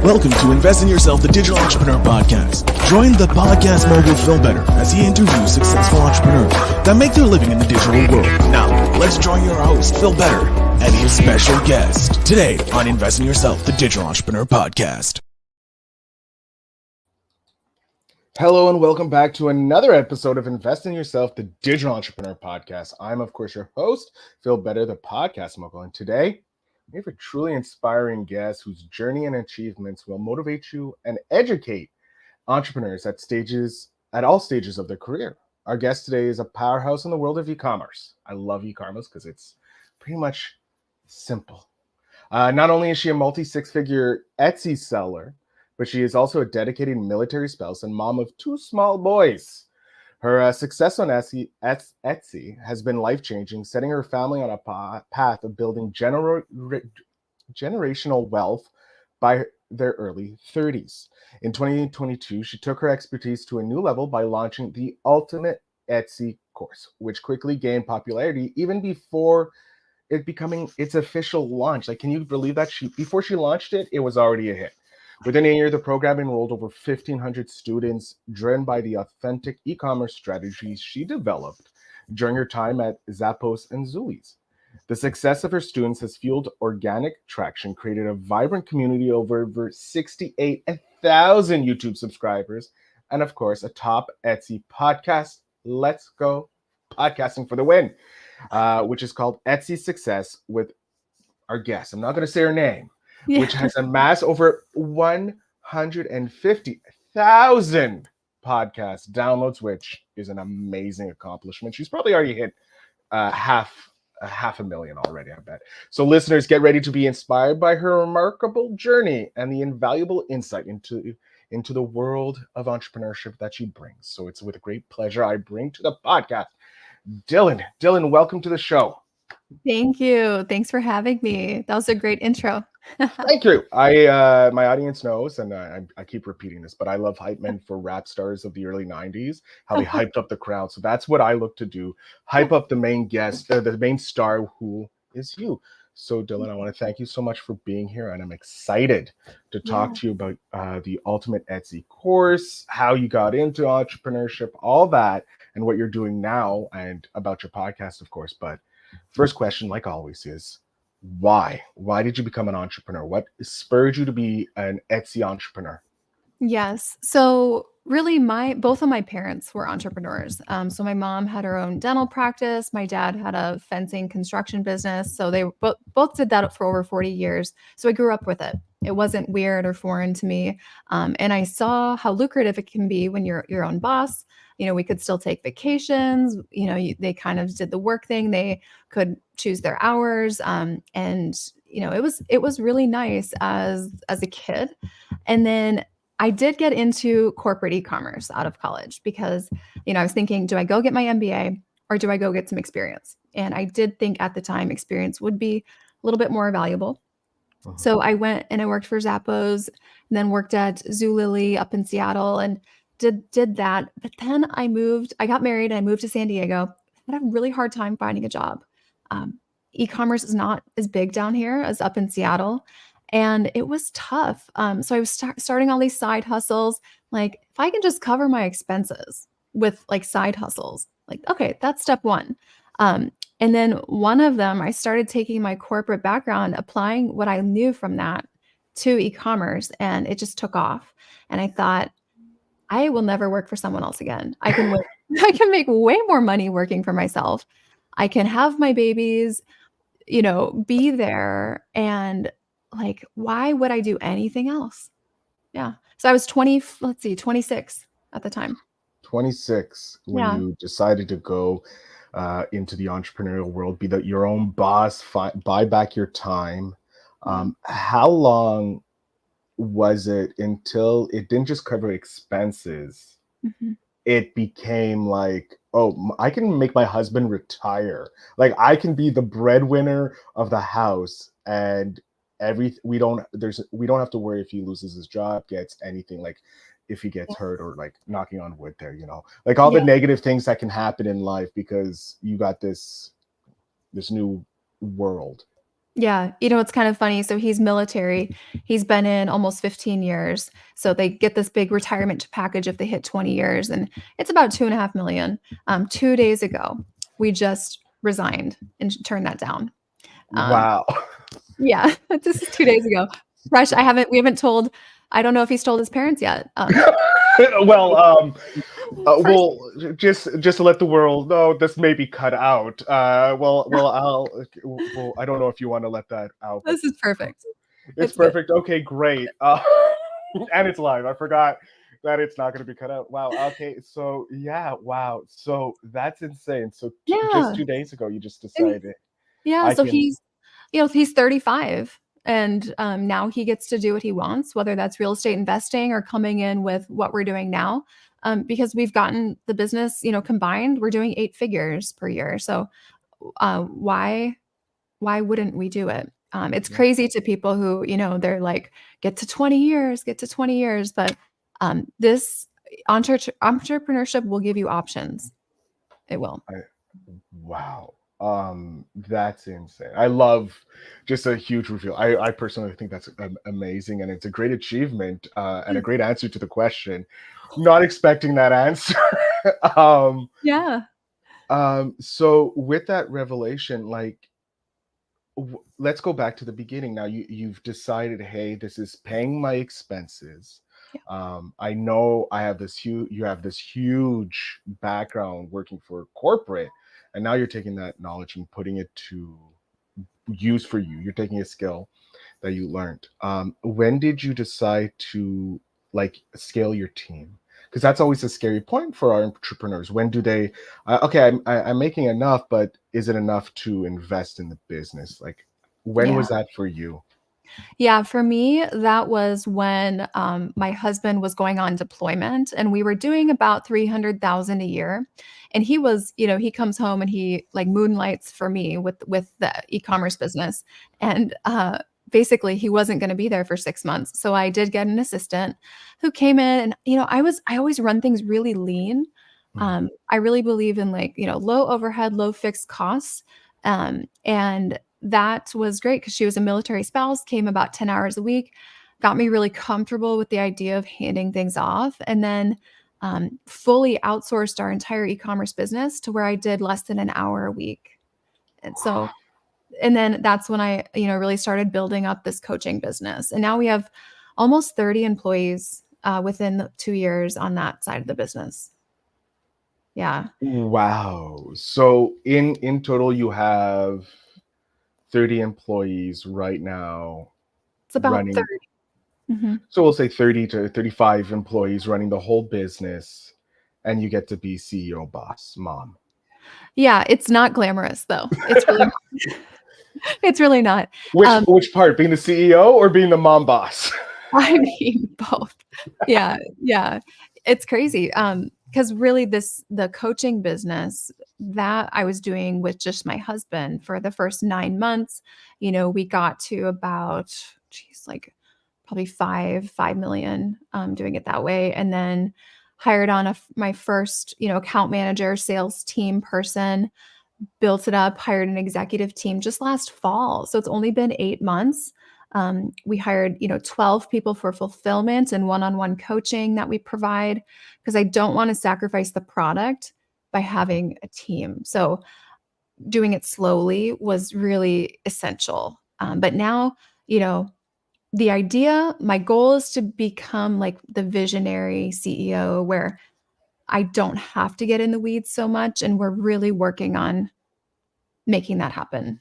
Welcome to Invest in Yourself, the Digital Entrepreneur Podcast. Join the podcast mogul Phil Better as he interviews successful entrepreneurs that make their living in the digital world. Now, let's join your host, Phil Better, and his special guest today on Invest in Yourself, the Digital Entrepreneur Podcast. Hello and welcome back to another episode of Invest in Yourself, the Digital Entrepreneur Podcast. I'm, of course, your host, Phil Better, the podcast mogul. And today, we have a truly inspiring guest whose journey and achievements will motivate you and educate entrepreneurs at all stages of their career. Our guest today is a powerhouse in the world of e-commerce. I love e-commerce because it's pretty much simple. Not only is she a multi-six-figure Etsy seller, but she is also a dedicated military spouse and mom of two small boys. Her success on Etsy has been life-changing, setting her family on a path of building generational wealth by their early 30s. In 2022, she took her expertise to a new level by launching the Ultimate Etsy course, which quickly gained popularity even before it becoming its official launch. Like, can you believe that? Before she launched it, it was already a hit. Within a year, the program enrolled over 1,500 students, driven by the authentic e-commerce strategies she developed during her time at Zappos and Zulys. The success of her students has fueled organic traction, created a vibrant community of over 68,000 YouTube subscribers, and of course, a top Etsy podcast. Let's go podcasting for the win, which is called Etsy Success with our guest. I'm not going to say her name. Yeah. Which has amassed over 150,000 podcast downloads, which is an amazing accomplishment. She's probably already hit half a million already, I bet. So listeners, get ready to be inspired by her remarkable journey and the invaluable insight into the world of entrepreneurship that she brings. So it's with great pleasure I bring to the podcast Dylan. Dylan, welcome to the show. Thank you. Thanks for having me. That was a great intro. Thank you. My audience knows, and I keep repeating this, but I love hype men for rap stars of the early 90s, how they hyped up the crowd. So that's what I look to do, hype up the main guest, the main star, who is you. So Dylan, I want to thank you so much for being here, and I'm excited to talk to you about the Ultimate Etsy course, how you got into entrepreneurship, all that, and what you're doing now, and about your podcast, of course. But first question, like always, is why? Why did you become an entrepreneur? What spurred you to be an Etsy entrepreneur? Yes. So really both of my parents were entrepreneurs. So my mom had her own dental practice. My dad had a fencing construction business. So they both did that for over 40 years. So I grew up with it. It wasn't weird or foreign to me. And I saw how lucrative it can be when you're your own boss. You know, we could still take vacations. You know, they kind of did the work thing. They could choose their hours. And you know, it was really nice as a kid. And then I did get into corporate e-commerce out of college because, you know, I was thinking, do I go get my MBA or do I go get some experience? And I did think at the time experience would be a little bit more valuable. Uh-huh. So I went and I worked for Zappos, and then worked at Zulily up in Seattle and did that. But then I got married and I moved to San Diego. I had a really hard time finding a job. E-commerce is not as big down here as up in Seattle. And it was tough. So I was starting all these side hustles. Like, if I can just cover my expenses with like side hustles, like, okay, that's step one. And then one of them, I started taking my corporate background, applying what I knew from that to e-commerce, and it just took off. And I thought, I will never work for someone else again. I can make way more money working for myself. I can have my babies, you know, be there, and like, why would I do anything else? Yeah. So I was 26 at the time. 26 when you decided to go into the entrepreneurial world, be your own boss, buy back your time. How long was it until it didn't just cover expenses? Mm-hmm. It became like, oh, I can make my husband retire. Like, I can be the breadwinner of the house, and we don't have to worry if he loses his job, gets anything, like if he gets hurt, or like, knocking on wood there, you know, like all the negative things that can happen in life because you got this new world. Yeah. It's kind of funny. So he's military. He's been in almost 15 years. So they get this big retirement package if they hit 20 years, and it's about 2.5 million. 2 days ago, we just resigned and turned that down. Wow. Yeah, this is 2 days ago. Fresh. We haven't told. I don't know if he's told his parents yet. Well, First, just to let the world know, this may be cut out. I don't know if you want to let that out, but this is perfect. it's Good. perfect. Okay, great. And it's live. I forgot that it's not going to be cut out. Wow. Okay. So yeah. Wow. So that's insane. So just Yeah. 2 days ago, you just And decided yeah, I so can. he's 35, and now he gets to do what he wants, whether that's real estate investing or coming in with what we're doing now. Because we've gotten the business, combined, we're doing 8 figures per year. So why wouldn't we do it? It's Yeah. crazy to people who, they're like, get to 20 years, but this entrepreneurship will give you options. It will. I, wow. That's insane. I love just a huge reveal. I personally think that's amazing, and it's a great achievement and a great answer to the question. Not expecting that answer. um, Yeah. so with that revelation, like, let's go back to the beginning. Now you've decided, hey, this is paying my expenses. Yeah. I know I have this huge. You have this huge background working for corporate, and now you're taking that knowledge and putting it to use for you. You're taking a skill that you learned. When did you decide to like scale your team? Because that's always a scary point for our entrepreneurs. When do they? Okay, I'm making enough, but is it enough to invest in the business? Like, when Yeah. was that for you? Yeah, for me, that was when my husband was going on deployment, and we were doing about 300,000 a year. And he was, he comes home and he like moonlights for me with the e-commerce business. And basically he wasn't going to be there for 6 months. So I did get an assistant who came in, and I always run things really lean. Mhm. I really believe in like, low overhead, low fixed costs. And that was great because she was a military spouse, came about 10 hours a week, got me really comfortable with the idea of handing things off, and then fully outsourced our entire e-commerce business to where I did less than an hour a week. And so, and then that's when I, really started building up this coaching business. And now we have almost 30 employees within the 2 years on that side of the business. Yeah. Wow. So in total, you have 30 employees right now It's about running. 30. Mhm. So we'll say 30 to 35 employees running the whole business, and you get to be CEO, boss, mom. Yeah, it's not glamorous though. It's really it's really not. Um, Which part? Being the CEO or being the mom boss? I mean, both. Yeah, yeah. It's crazy. Because really the coaching business that I was doing with just my husband for the first 9 months, we got to about, geez, like probably 5 million doing it that way. And then hired on my first, account manager, sales team person, built it up, hired an executive team just last fall. So it's only been 8 months. We hired, 12 people for fulfillment and one-on-one coaching that we provide, because I don't want to sacrifice the product by having a team. So doing it slowly was really essential. But now, the idea, my goal is to become like the visionary CEO where I don't have to get in the weeds so much. And we're really working on making that happen.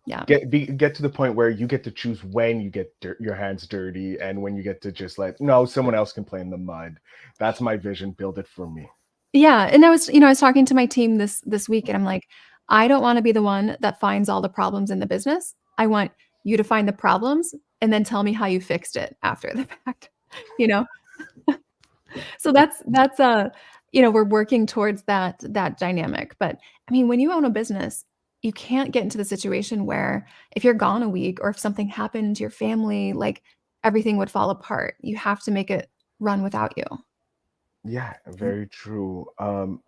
Yeah. Get to the point where you get to choose when you get your hands dirty, and when you get to just let no someone else can play in the mud. That's my vision. Build it for me. Yeah, and I was talking to my team this week, and I'm like, I don't want to be the one that finds all the problems in the business. I want you to find the problems and then tell me how you fixed it after the fact. You know? So we're working towards that dynamic. But I mean, when you own a business, you can't get into the situation where if you're gone a week or if something happened to your family, like everything would fall apart. You have to make it run without you. Yeah, very true.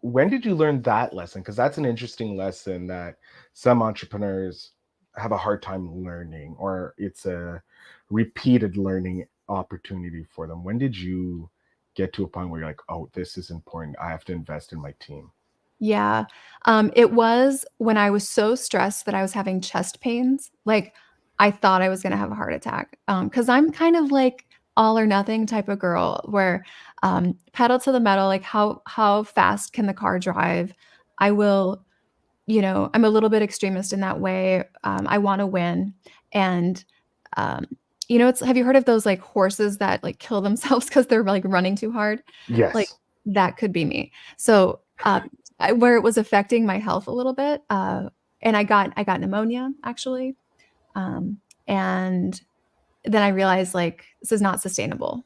When did you learn that lesson? Because that's an interesting lesson that some entrepreneurs have a hard time learning, or it's a repeated learning opportunity for them? When did you get to a point where you're like, oh, this is important, I have to invest in my team? Yeah. It was when I was so stressed that I was having chest pains. Like, I thought I was gonna have a heart attack. Because I'm kind of like all or nothing type of girl where, pedal to the metal, like how fast can the car drive? I will, I'm a little bit extremist in that way. I wanna win. And, um, have you heard of those, like, horses that, like, kill themselves because 'cause they're, like, running too hard? Like, Yes. that could be me. So, where it was affecting my health a little bit, and I got pneumonia, actually, and then I realized, like, this is not sustainable.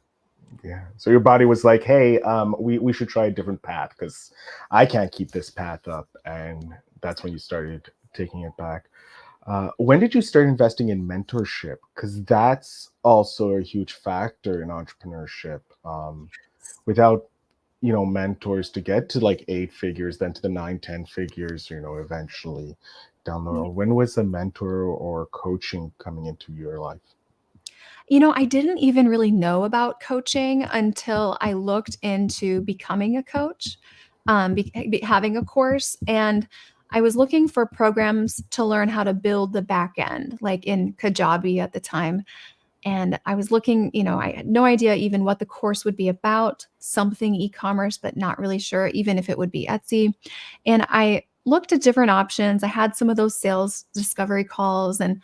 Yeah. So your body was like, hey, we should try a different path because I can't keep this path up. And that's when you started taking it back. When did you start investing in mentorship? Because that's also a huge factor in entrepreneurship. Without, mentors to get to like 8 figures, then to the 9, 10 figures, eventually down the road. When was a mentor or coaching coming into your life? I didn't even really know about coaching until I looked into becoming a coach, having a course, and I was looking for programs to learn how to build the back end, like in Kajabi at the time. And I was looking, I had no idea even what the course would be about, something e-commerce, but not really sure even if it would be Etsy. And I looked at different options. I had some of those sales discovery calls, and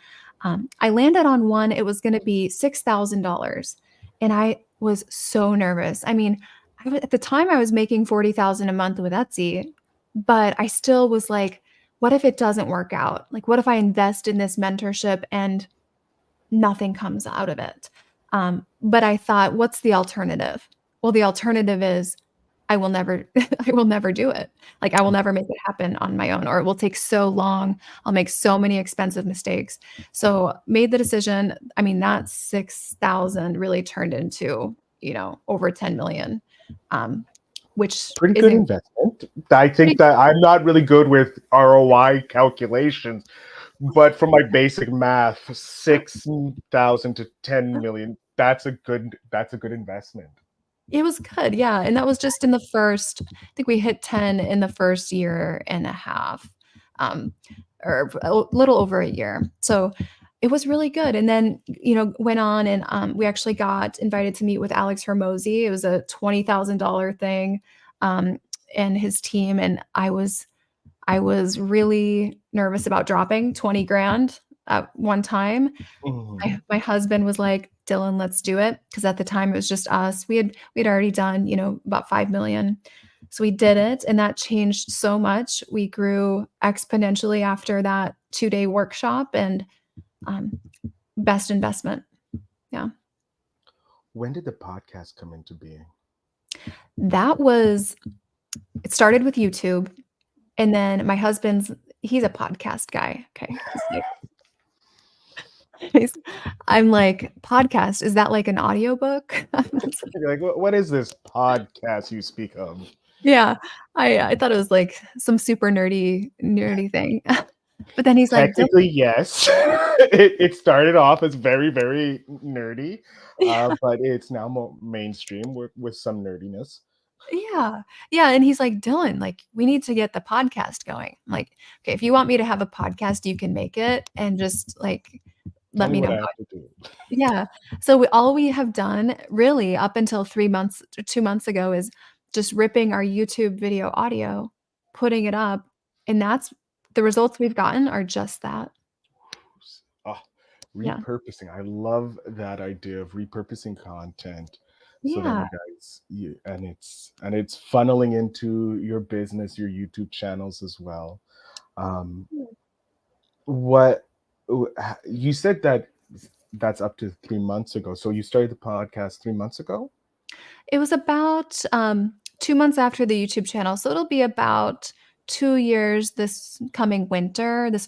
I landed on one. It was going to be $6,000. And I was so nervous. I mean, at the time I was making 40,000 a month with Etsy, but I still was like, what if it doesn't work out? Like, what if I invest in this mentorship and nothing comes out of it? But I thought, what's the alternative? Well, the alternative is I will never I will never do it. Like, I will never make it happen on my own, or it will take so long. I'll make so many expensive mistakes. So, made the decision. I mean, that 6,000 really turned into, over 10 million, which Pretty is good investment. I think pretty. that I'm not really good with ROI calculations, but from my basic math, 6,000 to 10 million, that's a good investment. It was good, yeah, and that was just in the first. I think we hit 10 in the first year and a half, um, or a little over a year. So it was really good. And then, went on and we actually got invited to meet with Alex Hermozi. It was a $20,000 thing, um, and his team. And I was really nervous about dropping 20 grand at one time. Mhm. My husband was like, "Dylan, let's do it." Because at the time it was just us. We'd already done, about 5 million. So we did it, and that changed so much. We grew exponentially after that 2-day workshop, and um, best investment. Yeah. When did the podcast come into being? That was It started with YouTube, and then my husband's he's a podcast guy. Okay. I'm like, "Podcast, is that like an audiobook?" You're like, what is this podcast you speak of? Yeah, I thought it was, like, some super nerdy thing. But then he's like, Technically, yes. It started off as very, very nerdy, Yeah, but it's now more mainstream with some nerdiness. yeah, yeah, and he's like, "Dylan, like, we need to get the podcast going." I'm like, "Okay, if you want me to have a podcast, you can make it and just, like, Tell let me me what know I how." have to do. Yeah. So all we have done really up until 3 months or 2 months ago is just ripping our YouTube video audio, putting it up, and that's the results we've gotten are just that. Oh, Yeah. repurposing. I love that idea of repurposing content so that Yeah. and it's funneling into your business, your YouTube channels as well. Um, what you said that's up to 3 months ago. So you started the podcast 3 months ago? It was about, 2 months after the YouTube channel, so it'll be about 2 years this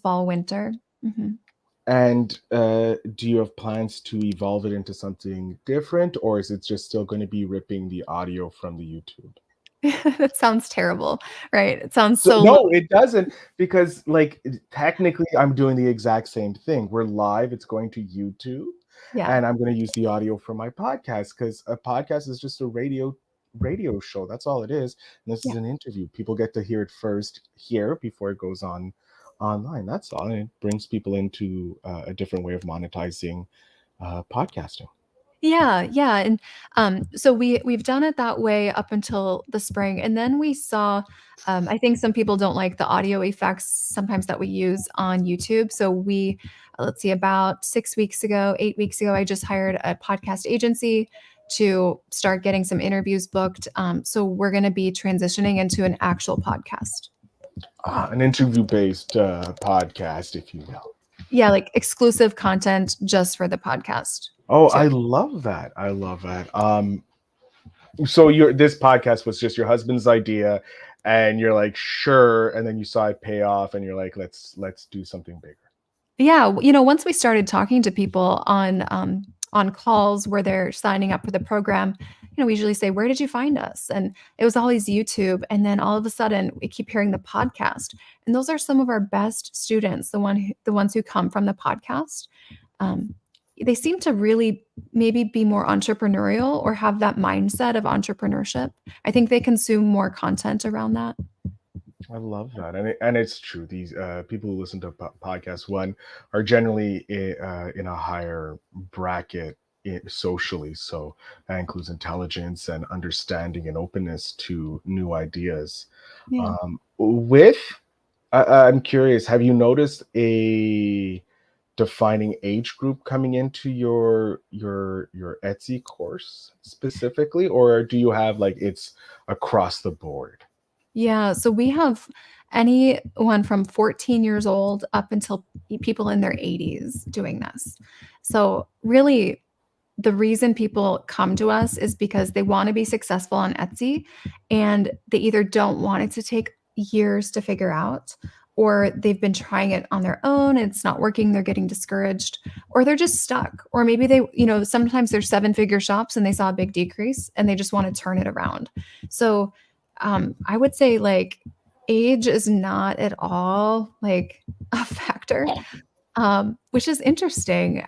fall, winter. Mhm. And do you have plans to evolve it into something different, or is it just still going to be ripping the audio from the YouTube? That sounds terrible, right? It sounds So so low. no, it doesn't, because like technically I'm doing the exact same thing. We're live, it's going to YouTube, Yeah. and I'm going to use the audio for my podcast, because a podcast is just a radio show. That's all it is. And this is Yeah. an interview. People get to hear it first here before it goes on online. That's all. And it brings people into a different way of monetizing podcasting. Yeah, yeah, and so we've done it that way up until the spring, and then we saw. I think some people don't like the audio effects sometimes that we use on YouTube. So let's see, about 6 weeks ago, 8 weeks ago, I just hired a podcast agency to start getting some interviews booked. So we're going to be transitioning into an actual podcast. An interview-based podcast, if you will. Yeah, like exclusive content just for the podcast. Oh, too. I love that. I love that. So this podcast was just your husband's idea, and you're like, sure, and then you saw it pay off, and you're like, let's do something bigger. Yeah, once we started talking to people on calls where they're signing up for the program, we usually say, "Where did you find us?" And it was always YouTube. And then all of a sudden, we keep hearing the podcast, and those are some of our best students, the ones who come from the podcast. Um, they seem to really maybe be more entrepreneurial or have that mindset of entrepreneurship. I think they consume more content around that. I love that, and it's true. These people who listen to podcasts, one, are generally in a higher bracket socially, so that includes intelligence and understanding and openness to new ideas. Yeah. I'm curious, have you noticed a defining age group coming into your Etsy course specifically, or do you have like it's across the board? Yeah, so we have anyone from 14 years old up until people in their 80s doing this. So really, the reason people come to us is because they want to be successful on Etsy, and they either don't want it to take years to figure out, or they've been trying it on their own and it's not working, they're getting discouraged, or they're just stuck. Or maybe sometimes there's 7-figure shops and they saw a big decrease and they just want to turn it around. So I would say like age is not at all like a factor, which is interesting.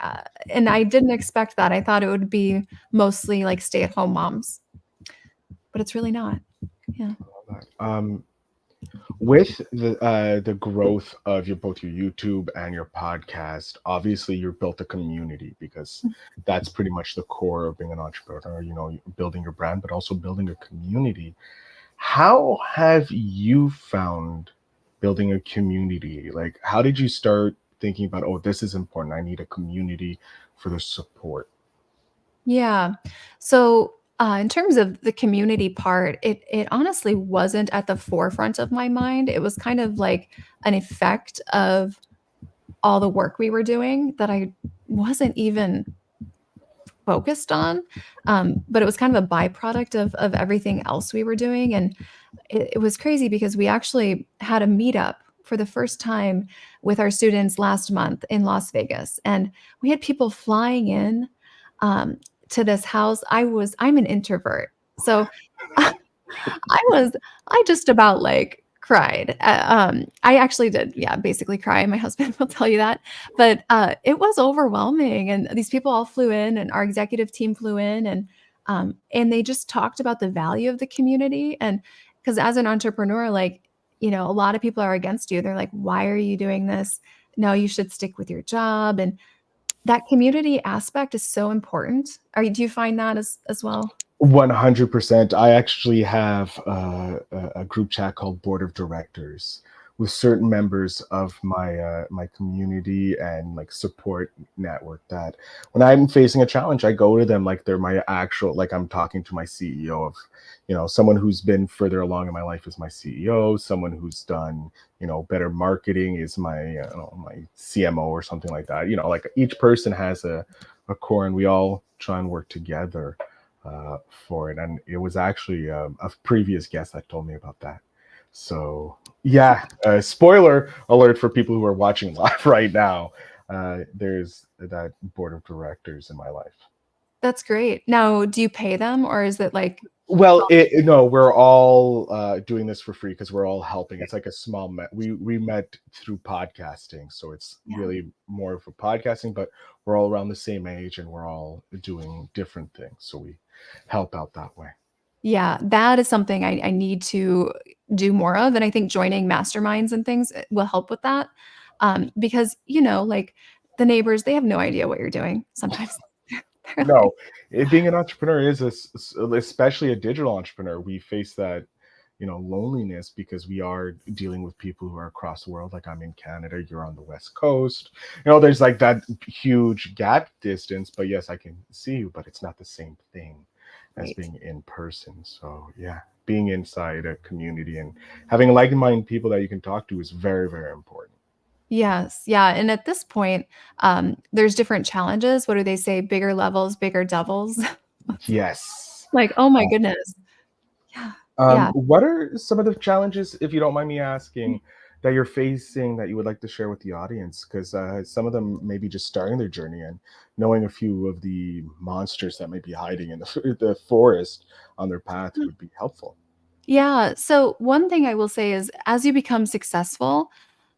And I didn't expect that. I thought it would be mostly like stay-at-home moms, but it's really not. Yeah. With the growth of both your YouTube and your podcast, obviously you've built a community, because that's pretty much the core of being an entrepreneur. Building your brand, but also building a community. How have you found building a community? Like, how did you start thinking about, oh, this is important, I need a community for the support? Yeah. So in terms of the community part, it honestly wasn't at the forefront of my mind. It was kind of like an effect of all the work we were doing that I wasn't even focused on. But it was kind of a byproduct of everything else we were doing. And it was crazy because we actually had a meetup for the first time with our students last month in Las Vegas. And we had people flying in to this house. I'm an introvert. So I just about like cried. I actually did, yeah, basically cry. My husband will tell you that. But it was overwhelming. And these people all flew in, and our executive team flew in, and they just talked about the value of the community. And because as an entrepreneur, like, a lot of people are against you. They're like, why are you doing this? No, you should stick with your job. And that community aspect is so important. Do you find that as well? 100%. I actually have a group chat called Board of Directors with certain members of my community and like support network, that when I'm facing a challenge, I go to them like they're my actual, like I'm talking to my CEO of, someone who's been further along in my life is my CEO, someone who's done, better marketing is my, my CMO or something like that. Like each person has a core, and we all try and work together for it. And it was actually a previous guest that told me about that. So yeah, spoiler alert for people who are watching live right now. There's that board of directors in my life. That's great. Now, do you pay them, or is it like Well, no, we're all doing this for free because we're all helping. It's like a small we met through podcasting, so it's Yeah. really more for podcasting, but we're all around the same age and we're all doing different things, so we help out that way. Yeah, that is something I need to do more of, and I think joining masterminds and things will help with that. Because, like the neighbors, they have no idea what you're doing sometimes. They're like, No, being an entrepreneur is especially a digital entrepreneur. We face that, loneliness because we are dealing with people who are across the world. Like I'm in Canada, you're on the West Coast. There's like that huge gap distance. But yes, I can see you, but it's not the same thing as right. being in person. So yeah, being inside a community and having like-minded people that you can talk to is very, very important. Yes, yeah, and at this point, there's different challenges. What do they say? Bigger levels, bigger devils. Yes. Like, oh my goodness. Yeah, yeah. What are some of the challenges, if you don't mind me asking, that you're facing that you would like to share with the audience? Because some of them may be just starting their journey and knowing a few of the monsters that may be hiding in the forest on their path would be helpful. Yeah, so one thing I will say is as you become successful,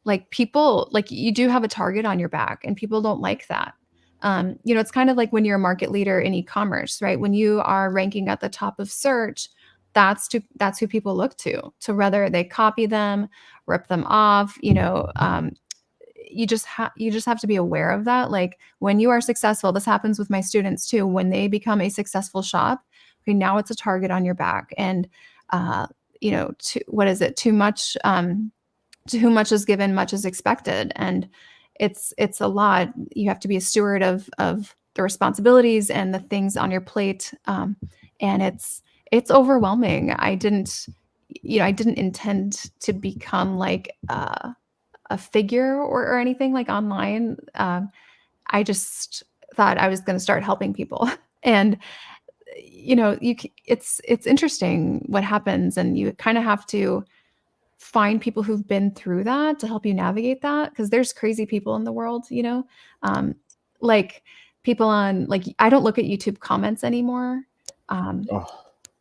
like people like you do have a target on your back and people don't like that. It's kind of like when you're a market leader in e-commerce, right? When you are ranking at the top of search, that's who people look to whether they copy them, rip them off, you just have to be aware of that. Like when you are successful, this happens with my students too. When they become a successful shop, okay, now it's a target on your back. And what is it? Too much to whom much is given, much is expected. And it's a lot. You have to be a steward of the responsibilities and the things on your plate. And it's overwhelming. I didn't intend to become like a figure or anything like online. I just thought I was going to start helping people. And it's interesting what happens, and you kind of have to find people who've been through that to help you navigate that, because there's crazy people in the world, um, like people on like I don't look at YouTube comments anymore. Um, Oh,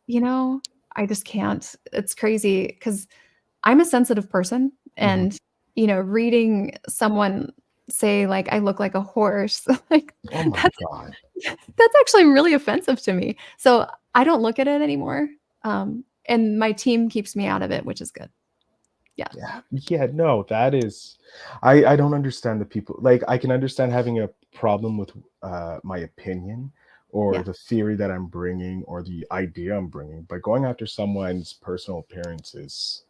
you know, I just can't. It's crazy because I'm a sensitive person, mhm. and reading someone say like I look like a horse, like Oh my that's God. that's actually really offensive to me. So I don't look at it anymore. And my team keeps me out of it, which is good. Yeah. Yeah, yeah, no, that is, I don't understand the people. Like, I can understand having a problem with my opinion or Yeah. the theory that I'm bringing or the idea I'm bringing, but going after someone's personal appearance is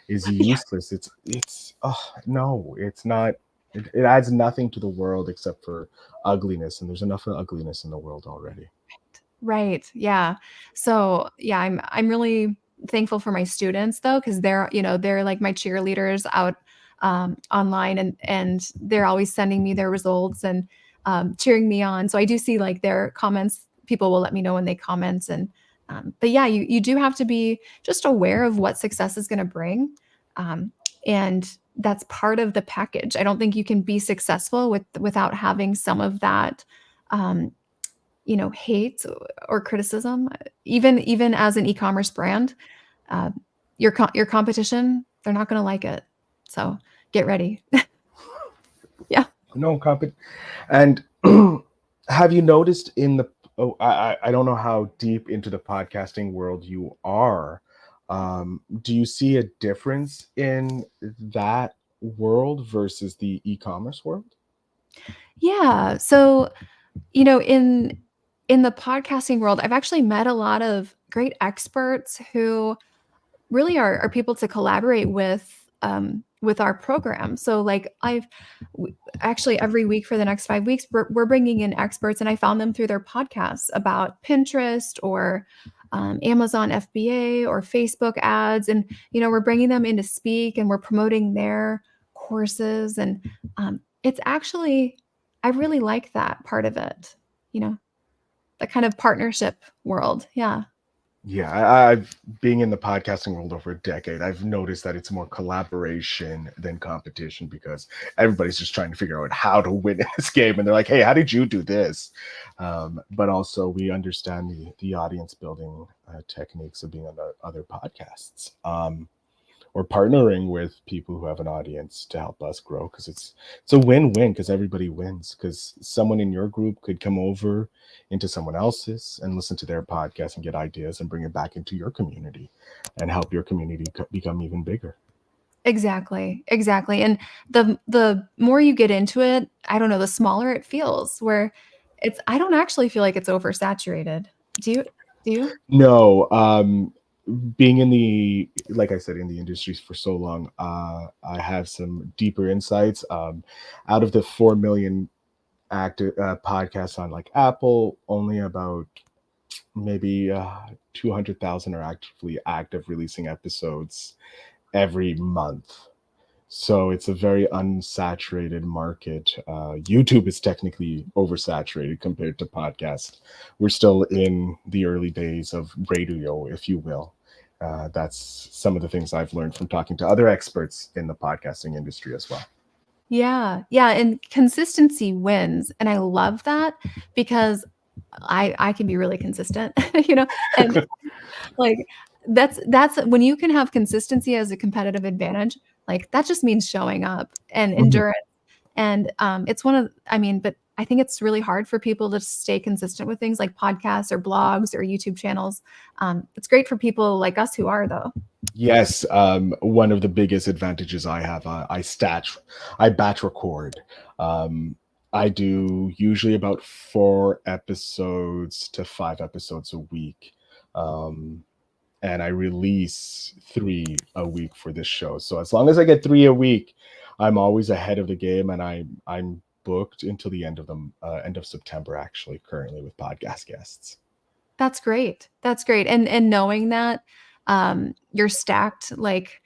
Yeah. useless. It's oh no, it's not. It adds nothing to the world except for ugliness, and there's enough of ugliness in the world already. Right. Yeah. So, yeah, I'm really thankful for my students though, because they're like my cheerleaders out online, and they're always sending me their results and cheering me on. So I do see like their comments. People will let me know when they comment, and but yeah, you do have to be just aware of what success is going to bring, um, and that's part of the package. I don't think you can be successful without having some of that. Um, hate or criticism, even as an e-commerce brand, uh, your competition, they're not going to like it. So get ready. Yeah. No compet And have you noticed in the oh, I don't know how deep into the podcasting world you are. Do you see a difference in that world versus the e-commerce world? Yeah. So, in the podcasting world, I've actually met a lot of great experts who really are people to collaborate with our program. So like actually every week for the next 5 weeks, we're bringing in experts, and I found them through their podcasts about Pinterest or Amazon FBA or Facebook ads, and we're bringing them in to speak, and we're promoting their courses, and it's actually I really like that part of it, you know, the kind of partnership world. Yeah. Yeah, I've being in the podcasting world over a decade, I've noticed that it's more collaboration than competition because everybody's just trying to figure out how to win in this game, and they're like, "Hey, how did you do this?" But also, we understand the audience building techniques of being on the other podcasts. Or partnering with people who have an audience to help us grow, because it's a win-win because everybody wins, because someone in your group could come over into someone else's and listen to their podcast and get ideas and bring it back into your community and help your community become even bigger. Exactly, exactly. And the more you get into it, I don't know, the smaller it feels. Where I don't actually feel like it's oversaturated. Do you? Do you? No, being in the, like I said, in the industries for so long, I have some deeper insights. Out of the 4 million active podcasts on like Apple, only about maybe 200,000 are actively active releasing episodes every month. So it's a very unsaturated market. YouTube is technically oversaturated compared to podcasts. We're still in the early days of radio, if you will. That's some of the things I've learned from talking to other experts in the podcasting industry as well. Yeah, yeah, and consistency wins, and I love that because I can be really consistent, you know, and like that's when you can have consistency as a competitive advantage, like that just means showing up and Mhm. endurance. And it's I mean, but I think it's really hard for people to stay consistent with things like podcasts or blogs or YouTube channels. It's great for people like us who are, though. Yes, one of the biggest advantages I have, I batch record. Um, I do usually about 4 episodes to 5 episodes a week, um, and I release 3 a week for this show. So as long as I get 3 a week, I'm always ahead of the game, and I'm booked until the end of September, actually, currently with podcast guests. That's great. That's great. And knowing that you're stacked, like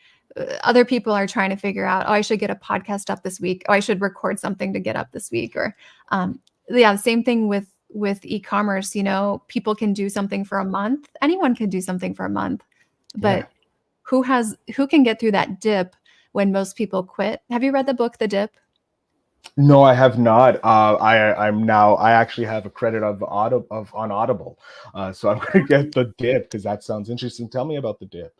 other people are trying to figure out, oh, I should get a podcast up this week. Oh, I should record something to get up this week. Or um, yeah, same thing with e-commerce. You know, people can do something for a month. Anyone can do something for a month, Yeah. but who can get through that dip when most people quit? Have you read the book The Dip? No, I have not. I actually have a credit of on Audible, so I'm going to get the dip because that sounds interesting. Tell me about the dip.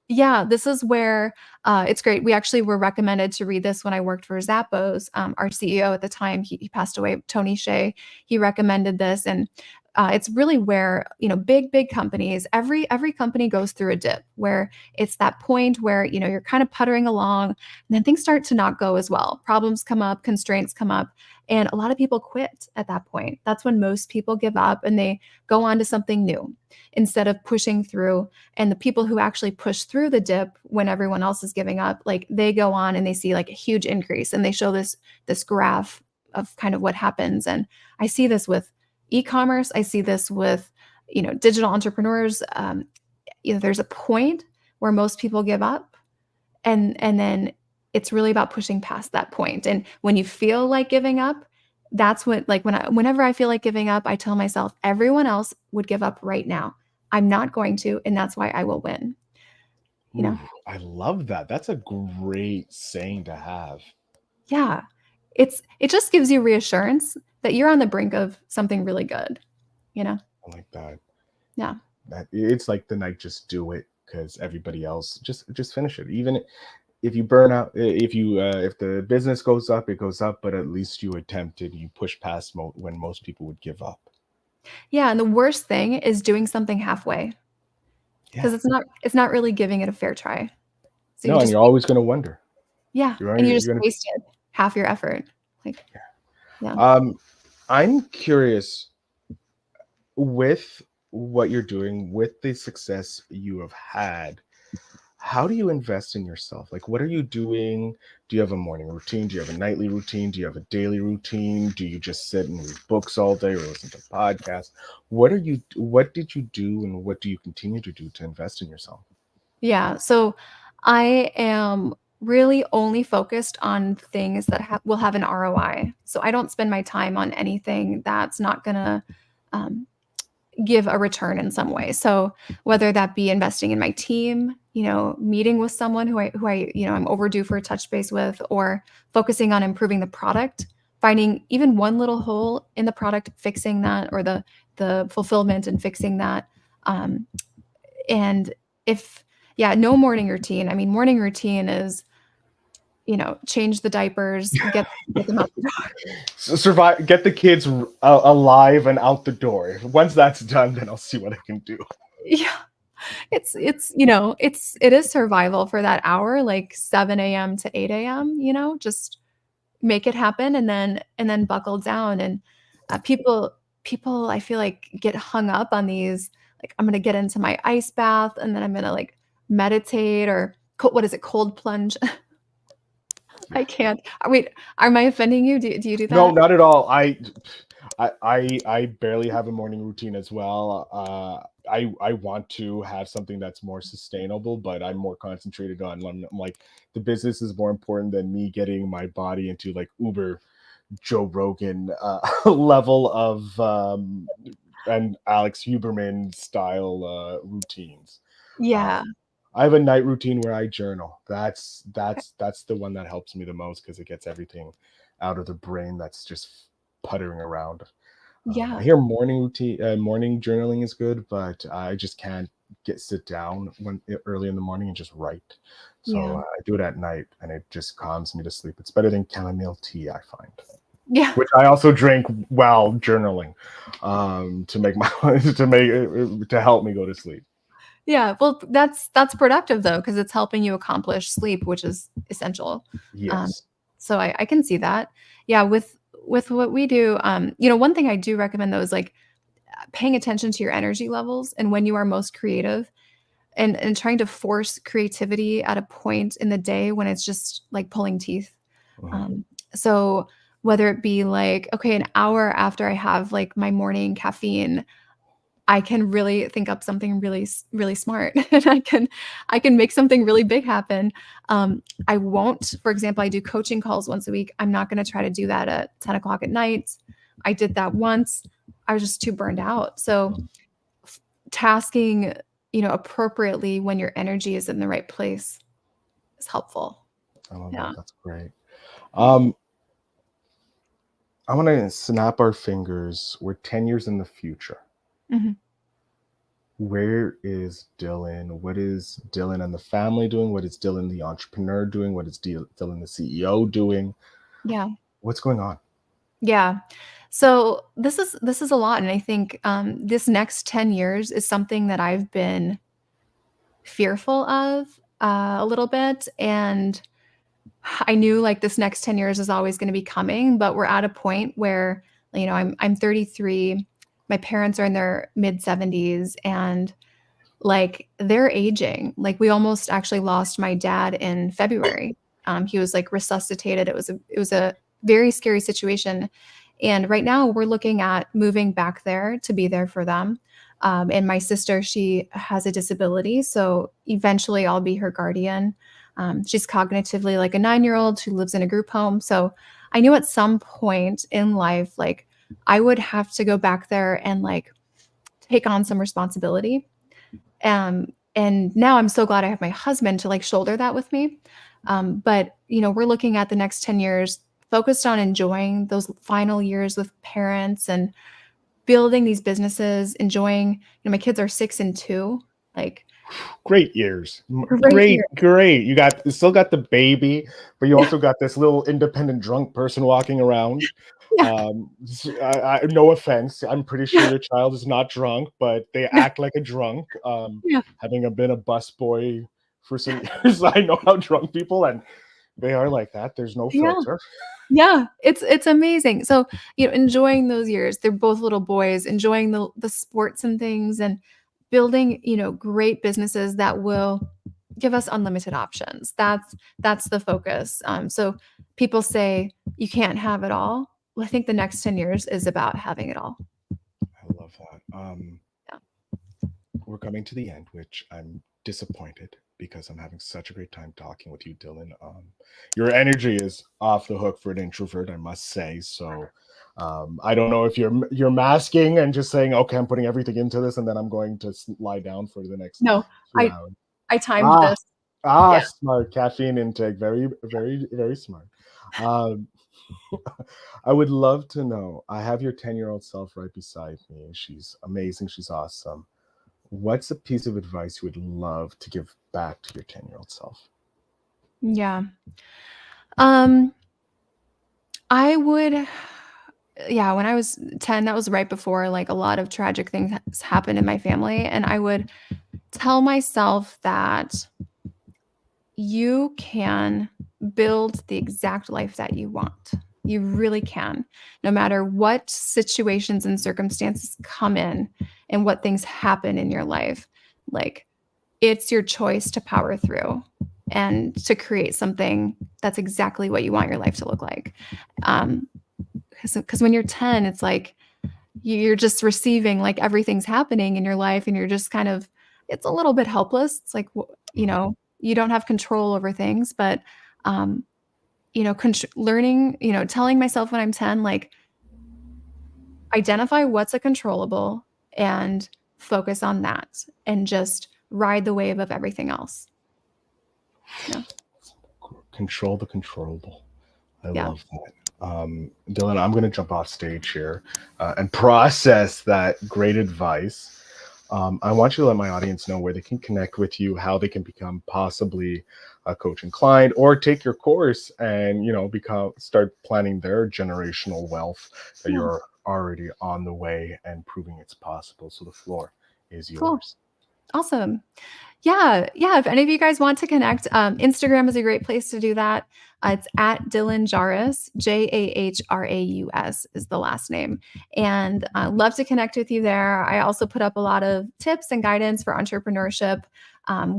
Yeah, this is where it's great. We actually were recommended to read this when I worked for Zappos. Our CEO at the time, he passed away, Tony Shea. He recommended this, and it's really where big companies. Every company goes through a dip where it's that point where you're kind of puttering along, and then things start to not go as well. Problems come up, constraints come up, and a lot of people quit at that point. That's when most people give up and they go on to something new instead of pushing through. And the people who actually push through the dip when everyone else is giving up, like they go on and they see like a huge increase, and they show this graph of kind of what happens. And I see this with e-commerce. I see this with digital entrepreneurs. There's a point where most people give up, and then it's really about pushing past that point. And when you feel like giving up, that's what, like, whenever I feel like giving up, I tell myself everyone else would give up right now. I'm not going to, and that's why I will win. You Ooh, know? I love that. That's a great saying to have. Yeah. It just gives you reassurance that you're on the brink of something really good, you know? I like that. Yeah. That it's like the night, just do it because everybody else just finish it. Even if you burn out, if the business goes up, it goes up, but at least you attempted. You push past when most people would give up. Yeah, and the worst thing is doing something halfway Yeah. because it's not really giving it a fair try. So you No, and just you're always going to wonder. yeah, and you You're just going to. wasted half your effort. Like, yeah. I'm curious, with what you're doing, with the success you have had, how do you invest in yourself? Like, what are you doing? Do you have a morning routine? Do you have a nightly routine? Do you have a daily routine? Do you just sit and read books all day or listen to podcasts? What did you do and what do you continue to do to invest in yourself? Yeah. So I am really only focused on things that will have an ROI. So I don't spend my time on anything that's not gonna um, give a return in some way. So whether that be investing in my team, meeting with someone who I, I'm overdue for a touch base with, or focusing on improving the product, finding even one little hole in the product, fixing that, or the fulfillment and fixing that. And no morning routine. I mean, morning routine is, change the diapers, get them out the door. So survive, get the kids alive and out the door. Once that's done, then I'll see what I can do. Yeah. It is survival for that hour, like 7 a.m. to 8 a.m., just make it happen and then buckle down. And people I feel like get hung up on these, like, I'm going to get into my ice bath and then I'm going to like meditate, or what is it? Cold plunge. I can't. Wait, am I offending you? Do you do that? No, not at all. I barely have a morning routine as well. I want to have something that's more sustainable, but I'm more concentrated on, I'm like, the business is more important than me getting my body into like Uber Joe Rogan level of and Alex Huberman style routines. Yeah. I have a night routine where I journal. That's the one that helps me the most, because it gets everything out of the brain that's just puttering around. Yeah. I hear morning journaling is good, but I just can't sit down early in the morning and just write. So Yeah. I do it at night, and it just calms me to sleep. It's better than chamomile tea, I find. Yeah. Which I also drink while journaling, to help me go to sleep. Yeah, well, that's productive though, because it's helping you accomplish sleep, which is essential. Yes. So I can see that. Yeah, with what we do, one thing I do recommend though is like paying attention to your energy levels and when you are most creative, and trying to force creativity at a point in the day when it's just like pulling teeth. So whether it be like, okay, an hour after I have like my morning caffeine, I can really think up something really, really smart, and I can make something really big happen. I won't, for example, I do coaching calls once a week. I'm not going to try to do that at 10 o'clock at night. I did that once. I was just too burned out. So tasking, appropriately when your energy is in the right place is helpful. I love Yeah. that. That's great. I want to snap our fingers. We're 10 years in the future. Mm-hmm. Where is Dylan? What is Dylan and the family doing? What is Dylan the entrepreneur doing? What is Dylan the CEO doing? Yeah. What's going on? Yeah. So this is a lot. And I think this next 10 years is something that I've been fearful of a little bit. And I knew like this next 10 years is always going to be coming, but we're at a point where, I'm 33. My parents are in their mid 70s, and like they're aging. Like we almost actually lost my dad in February. He was like resuscitated. It was a very scary situation. And right now we're looking at moving back there to be there for them. And my sister, she has a disability. So eventually I'll be her guardian. She's cognitively like a 9-year-old who lives in a group home. So I knew at some point in life, like I would have to go back there and like take on some responsibility. And now I'm so glad I have my husband to like shoulder that with me. But we're looking at the next 10 years focused on enjoying those final years with parents and building these businesses, enjoying, my kids are 6 and 2, like great years. Great Great. You still got the baby, but you also got this little independent drunk person walking around. Yeah. No offense. I'm pretty sure your child is not drunk, but they act like a drunk. Yeah. Having been a busboy for some years, I know how drunk people, and they are like that. There's no filter. Yeah, it's amazing. So, enjoying those years. They're both little boys, enjoying the sports and things, and building, great businesses that will give us unlimited options. That's the focus. So people say you can't have it all. Well, I think the next 10 years is about having it all. I love that. Yeah. We're coming to the end, which I'm disappointed, because I'm having such a great time talking with you, Dylan. Your energy is off the hook for an introvert, I must say. So I don't know if you're masking and just saying, okay, I'm putting everything into this, and then I'm going to lie down for the next No, 2 hours. I timed Ah, this. Yeah. smart caffeine intake. Very, very, very smart. Um, I would love to know. I have your 10-year-old self right beside me. She's amazing. She's awesome. What's a piece of advice you would love to give back to your 10-year-old self? Yeah. Um, I would, yeah, when I was 10, that was right before like a lot of tragic things happened in my family. And I would tell myself that you can build the exact life that you want. You really can, no matter what situations and circumstances come in and what things happen in your life. Like, it's your choice to power through and to create something that's exactly what you want your life to look like. Because when you're 10, it's like you're just receiving, like everything's happening in your life, and you're just kind of, it's a little bit helpless. It's like, you don't have control over things, but um, learning, telling myself when I'm 10, like, identify what's a controllable and focus on that and just ride the wave of everything else. Yeah. Control the controllable. I Yeah. love that. Dylan, I'm going to jump off stage here and process that great advice. I want you to let my audience know where they can connect with you, how they can become possibly a coaching client, or take your course and start planning their generational wealth that Yeah. you're already on the way and proving it's possible. So the floor is Cool. yours. Awesome. Yeah. Yeah. If any of you guys want to connect, Instagram is a great place to do that. It's at Dylan Jahraus, Jahraus is the last name. And love to connect with you there. I also put up a lot of tips and guidance for entrepreneurship.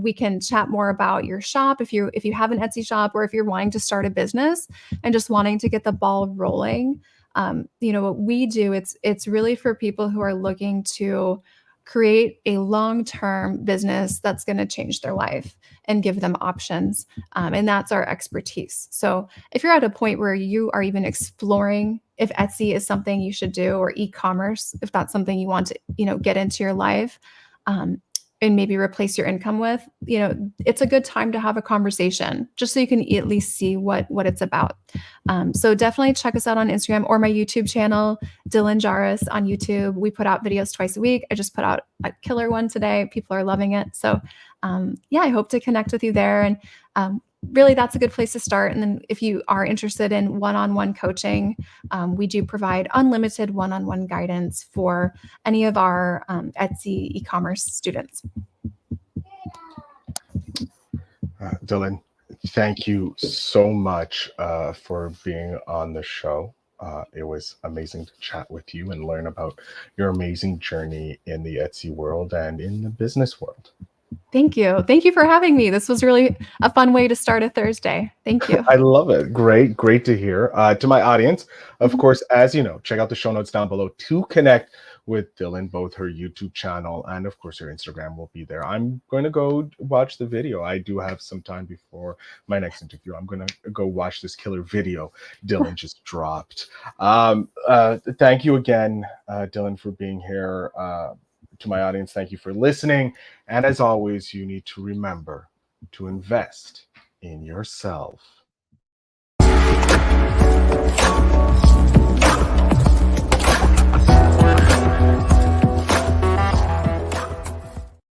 We can chat more about your shop if you have an Etsy shop, or if you're wanting to start a business and just wanting to get the ball rolling. What we do, it's really for people who are looking to create a long-term business that's going to change their life and give them options. And that's our expertise. So if you're at a point where you are even exploring if Etsy is something you should do, or e-commerce, if that's something you want to, get into your life, and maybe replace your income with, it's a good time to have a conversation just so you can at least see what it's about. So definitely check us out on Instagram or my YouTube channel, Dylan Jahraus on YouTube. We put out videos twice a week. I just put out a killer one today. People are loving it. So I hope to connect with you there. And really, that's a good place to start. And then if you are interested in one-on-one coaching, we do provide unlimited one-on-one guidance for any of our Etsy e-commerce students. Dylan, thank you so much for being on the show. It was amazing to chat with you and learn about your amazing journey in the Etsy world and in the business world. Thank you. Thank you for having me. This was really a fun way to start a Thursday. Thank you. I love it. Great to hear. To my audience, of course, as you know, check out the show notes down below to connect with Dylan. Both her YouTube channel and, of course, her Instagram will be there. I'm going to go watch the video. I do have some time before my next interview. I'm going to go watch this killer video Dylan just dropped. Thank you again, Dylan, for being here. To my audience, thank you for listening. And as always, you need to remember to invest in yourself.